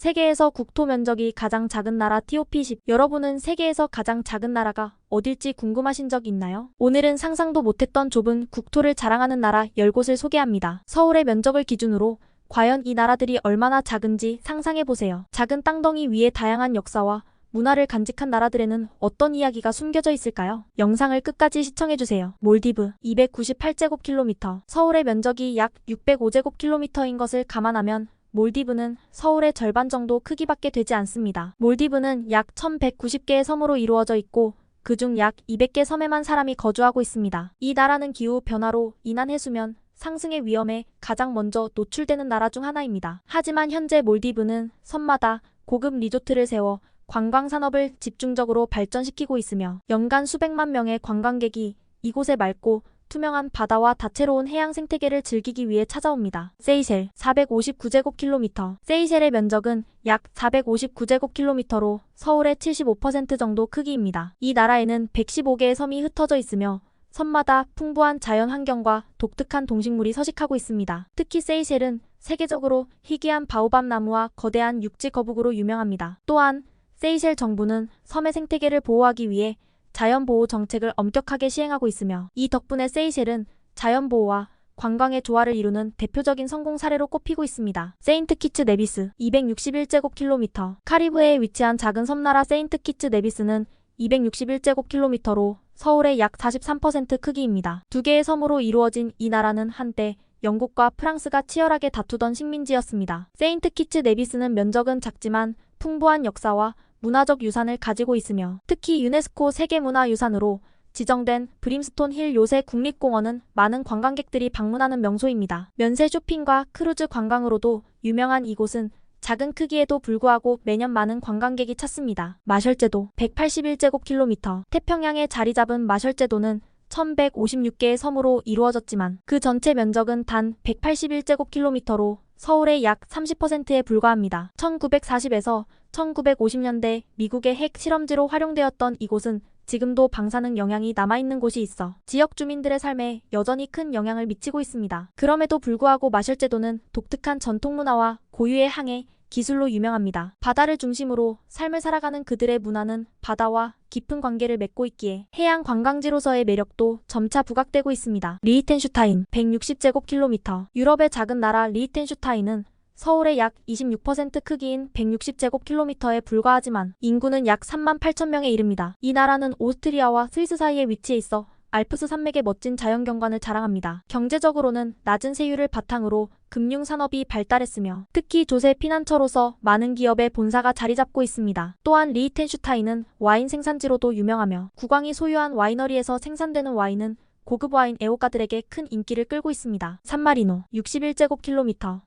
세계에서 국토 면적이 가장 작은 나라 TOP10. 여러분은 세계에서 가장 작은 나라가 어딜지 궁금하신 적 있나요? 오늘은 상상도 못했던 좁은 국토를 자랑하는 나라 10곳을 소개합니다. 서울의 면적을 기준으로 과연 이 나라들이 얼마나 작은지 상상해보세요. 작은 땅덩이 위에 다양한 역사와 문화를 간직한 나라들에는 어떤 이야기가 숨겨져 있을까요? 영상을 끝까지 시청해주세요. 몰디브 298제곱킬로미터. 서울의 면적이 약 605제곱킬로미터인 것을 감안하면 몰디브는 서울의 절반 정도 크기밖에 되지 않습니다. 몰디브는 약 1190개의 섬으로 이루어져 있고 그중 약 200개 섬에만 사람이 거주하고 있습니다. 이 나라는 기후 변화로 인한 해수면 상승의 위험에 가장 먼저 노출되는 나라 중 하나입니다. 하지만 현재 몰디브는 섬마다 고급 리조트를 세워 관광 산업을 집중적으로 발전시키고 있으며 연간 수백만 명의 관광객이 이곳의 맑고 투명한 바다와 다채로운 해양 생태계를 즐기기 위해 찾아옵니다. 세이셸 459제곱킬로미터. 세이셸의 면적은 약 459제곱킬로미터로 서울의 75% 정도 크기입니다. 이 나라에는 115개의 섬이 흩어져 있으며 섬마다 풍부한 자연 환경과 독특한 동식물이 서식하고 있습니다. 특히 세이셸은 세계적으로 희귀한 바오밥 나무와 거대한 육지 거북으로 유명합니다. 또한 세이셸 정부는 섬의 생태계를 보호하기 위해 자연보호 정책을 엄격하게 시행하고 있으며 이 덕분에 세이셸은 자연보호와 관광의 조화를 이루는 대표적인 성공 사례로 꼽히고 있습니다. 세인트 키츠 네비스 261제곱킬로미터. 카리브해에 위치한 작은 섬나라 세인트 키츠 네비스는 261제곱킬로미터로 서울의 약 43% 크기입니다. 두 개의 섬으로 이루어진 이 나라는 한때 영국과 프랑스가 치열하게 다투던 식민지였습니다. 세인트 키츠 네비스는 면적은 작지만 풍부한 역사와 문화적 유산을 가지고 있으며 특히 유네스코 세계문화유산으로 지정된 브림스톤 힐 요새 국립공원은 많은 관광객들이 방문하는 명소입니다. 면세 쇼핑과 크루즈 관광으로도 유명한 이곳은 작은 크기에도 불구하고 매년 많은 관광객이 찾습니다. 마셜제도 181제곱킬로미터. 태평양에 자리 잡은 마셜제도는 1156개의 섬으로 이루어졌지만 그 전체 면적은 단 181제곱킬로미터로 서울의 약 30%에 불과합니다. 1940에서 1950년대 미국의 핵 실험지로 활용되었던 이곳은 지금도 방사능 영향이 남아있는 곳이 있어 지역 주민들의 삶에 여전히 큰 영향을 미치고 있습니다. 그럼에도 불구하고 마셜제도는 독특한 전통문화와 고유의 항해 기술로 유명합니다. 바다를 중심으로 삶을 살아가는 그들의 문화는 바다와 깊은 관계를 맺고 있기에 해양 관광지로서의 매력도 점차 부각되고 있습니다. 리히텐슈타인 160제곱킬로미터. 유럽의 작은 나라 리히텐슈타인은 서울의 약 26% 크기인 160제곱킬로미터에 불과하지만 인구는 약 3만 8천 명에 이릅니다. 이 나라는 오스트리아와 스위스 사이에 위치해 있어 알프스 산맥의 멋진 자연경관을 자랑합니다. 경제적으로는 낮은 세율을 바탕으로 금융산업이 발달했으며 특히 조세 피난처로서 많은 기업의 본사가 자리 잡고 있습니다. 또한 리히텐슈타인은 와인 생산지로도 유명하며 국왕이 소유한 와이너리에서 생산되는 와인은 고급 와인 애호가들에게 큰 인기를 끌고 있습니다. 산마리노 61제곱킬로미터.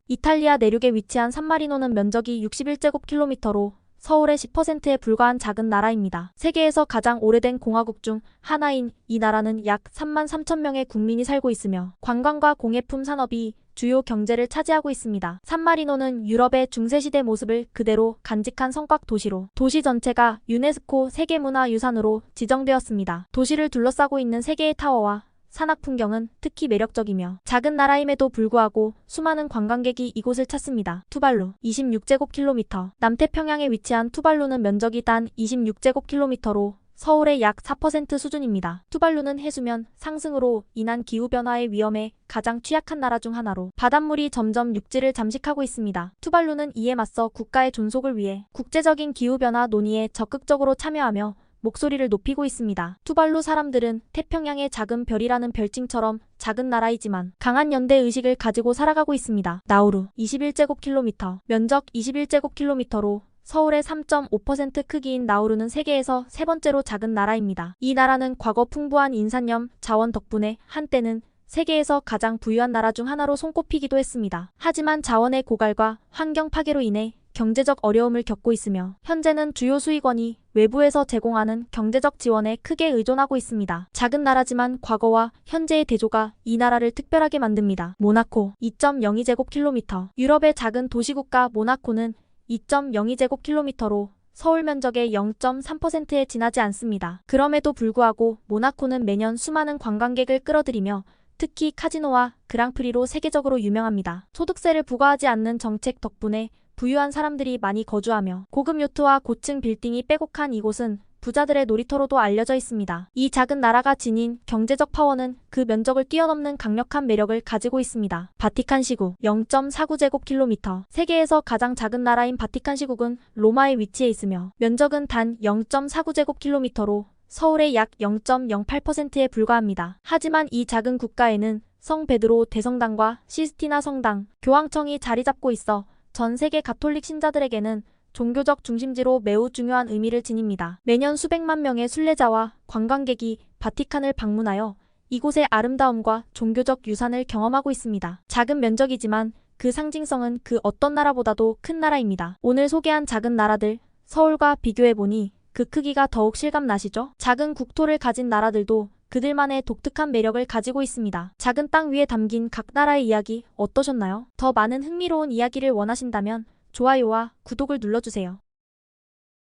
이탈리아 내륙에 위치한 산마리노는 면적이 61제곱킬로미터로 서울의 10%에 불과한 작은 나라입니다. 세계에서 가장 오래된 공화국 중 하나인 이 나라는 약 3만 3천 명의 국민이 살고 있으며 관광과 공예품 산업이 주요 경제를 차지하고 있습니다. 산마리노는 유럽의 중세시대 모습을 그대로 간직한 성곽 도시로 도시 전체가 유네스코 세계문화유산으로 지정되었습니다. 도시를 둘러싸고 있는 세 개의 타워와 산악 풍경은 특히 매력적이며 작은 나라임에도 불구하고 수많은 관광객이 이곳을 찾습니다. 투발루 26제곱킬로미터. 남태평양에 위치한 투발루는 면적이 단 26제곱킬로미터로 서울의 약 4% 수준입니다. 투발루는 해수면 상승으로 인한 기후변화의 위험에 가장 취약한 나라 중 하나로 바닷물이 점점 육지를 잠식하고 있습니다. 투발루는 이에 맞서 국가의 존속을 위해 국제적인 기후변화 논의에 적극적으로 참여하며 목소리를 높이고 있습니다. 투발루 사람들은 태평양의 작은 별이라는 별칭처럼 작은 나라이지만 강한 연대 의식을 가지고 살아가고 있습니다. 나우루 21제곱킬로미터. 면적 21제곱킬로미터로 서울의 3.5% 크기인 나우루는 세계에서 세 번째로 작은 나라입니다. 이 나라는 과거 풍부한 인산염 자원 덕분에 한때는 세계에서 가장 부유한 나라 중 하나로 손꼽히기도 했습니다. 하지만 자원의 고갈과 환경 파괴로 인해 경제적 어려움을 겪고 있으며 현재는 주요 수익원이 외부에서 제공하는 경제적 지원에 크게 의존하고 있습니다. 작은 나라지만 과거와 현재의 대조가 이 나라를 특별하게 만듭니다. 모나코 2.02제곱킬로미터. 유럽의 작은 도시국가 모나코는 2.02제곱킬로미터로 서울 면적의 0.3%에 지나지 않습니다. 그럼에도 불구하고 모나코는 매년 수많은 관광객을 끌어들이며 특히 카지노와 그랑프리로 세계적으로 유명합니다. 소득세를 부과하지 않는 정책 덕분에 부유한 사람들이 많이 거주하며 고급 요트와 고층 빌딩이 빼곡한 이곳은 부자들의 놀이터로도 알려져 있습니다. 이 작은 나라가 지닌 경제적 파워는 그 면적을 뛰어넘는 강력한 매력을 가지고 있습니다. 바티칸 시국 0.49제곱킬로미터. 세계에서 가장 작은 나라인 바티칸 시국은 로마에 위치해 있으며 면적은 단 0.49제곱킬로미터로 서울의 약 0.08%에 불과합니다. 하지만 이 작은 국가에는 성 베드로 대성당과 시스티나 성당, 교황청이 자리 잡고 있어 전 세계 가톨릭 신자들에게는 종교적 중심지로 매우 중요한 의미를 지닙니다. 매년 수백만 명의 순례자와 관광객이 바티칸을 방문하여 이곳의 아름다움과 종교적 유산을 경험하고 있습니다. 작은 면적이지만 그 상징성은 그 어떤 나라보다도 큰 나라입니다. 오늘 소개한 작은 나라들, 서울과 비교해보니 그 크기가 더욱 실감나시죠? 작은 국토를 가진 나라들도 그들만의 독특한 매력을 가지고 있습니다. 작은 땅 위에 담긴 각 나라의 이야기 어떠셨나요? 더 많은 흥미로운 이야기를 원하신다면 좋아요와 구독을 눌러주세요.